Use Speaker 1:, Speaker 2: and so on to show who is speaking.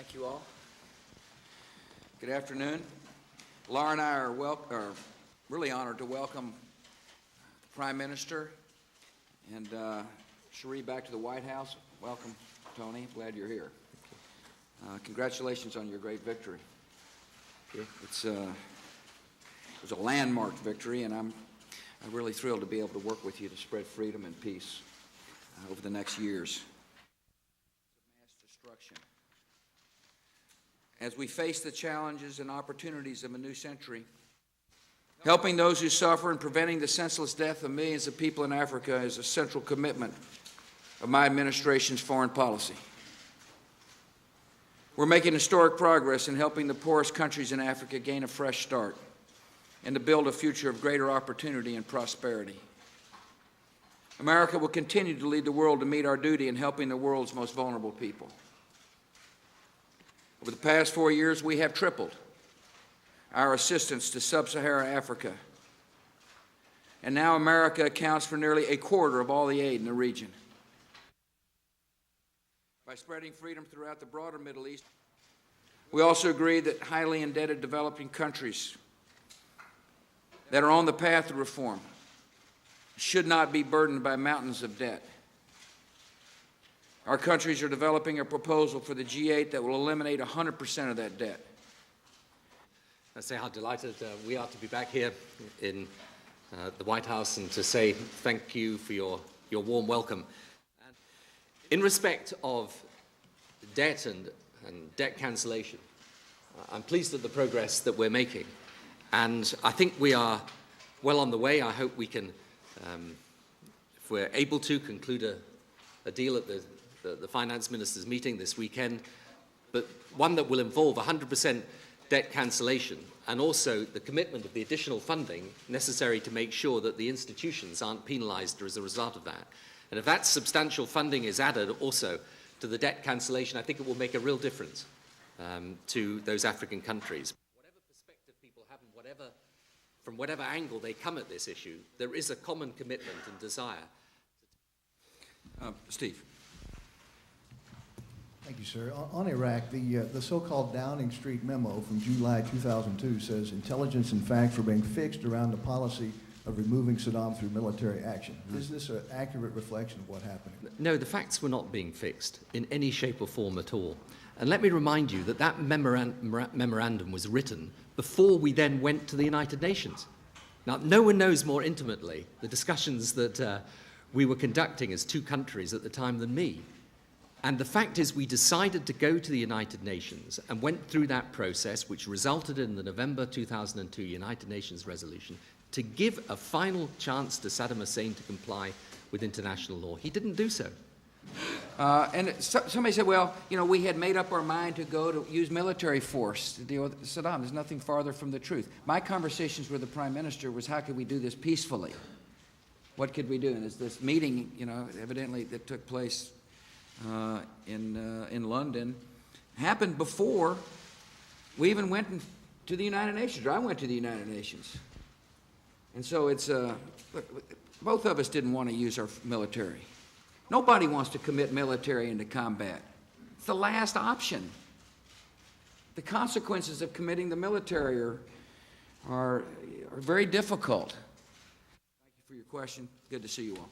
Speaker 1: Thank you all. Good afternoon. Laura and I are really honored to welcome the Prime Minister and Cherie back to the White House. Welcome, Tony. Glad you're here. Congratulations on your great victory. It was a landmark victory, and I'm really thrilled to be able to work with you to spread freedom and peace over the next years. Mass destruction. As we face the challenges and opportunities of a new century, helping those who suffer and preventing the senseless death of millions of people in Africa is a central commitment of my administration's foreign policy. We're making historic progress in helping the poorest countries in Africa gain a fresh start and to build a future of greater opportunity and prosperity. America will continue to lead the world to meet our duty in helping the world's most vulnerable people. Over the past 4 years, we have tripled our assistance to sub-Saharan Africa, and now America accounts for nearly a quarter of all the aid in the region. By spreading freedom throughout the broader Middle East, we also agreed that highly indebted developing countries that are on the path to reform should not be burdened by mountains of debt. Our countries are developing a proposal for the G8 that will eliminate 100% of that debt.
Speaker 2: I say how delighted we are to be back here in the White House and to say thank you for your warm welcome. In respect of debt and debt cancellation, I'm pleased at the progress that we're making. And I think we are well on the way. I hope we can, if we're able to, conclude a deal at the finance ministers' meeting this weekend, but one that will involve 100% debt cancellation and also the commitment of the additional funding necessary to make sure that the institutions aren't penalized as a result of that. And if that substantial funding is added also to the debt cancellation, I think it will make a real difference to those African countries. Whatever perspective people have and from whatever angle they come at this issue, there is a common commitment and desire.
Speaker 1: Steve.
Speaker 3: Thank you, sir. On Iraq, the so-called Downing Street memo from July 2002 says intelligence and facts were being fixed around the policy of removing Saddam through military action. Is this an accurate reflection of what happened?
Speaker 2: No, the facts were not being fixed in any shape or form at all. And let me remind you that that memorandum was written before we then went to the United Nations. Now, no one knows more intimately the discussions that we were conducting as two countries at the time than me. And the fact is we decided to go to the United Nations and went through that process, which resulted in the November 2002 United Nations resolution, to give a final chance to Saddam Hussein to comply with international law. He didn't do so.
Speaker 1: Somebody said, well, you know, we had made up our mind to go to use military force to deal with Saddam. There's nothing farther from the truth. My conversations with the Prime Minister was, how could we do this peacefully? What could we do? And it's this meeting, you know, evidently that took place in London, happened before we even went to the United Nations, or I went to the United Nations. And so it's, look, both of us didn't want to use our military. Nobody wants to commit military into combat. It's the last option. The consequences of committing the military are very difficult. Thank you for your question. Good to see you all.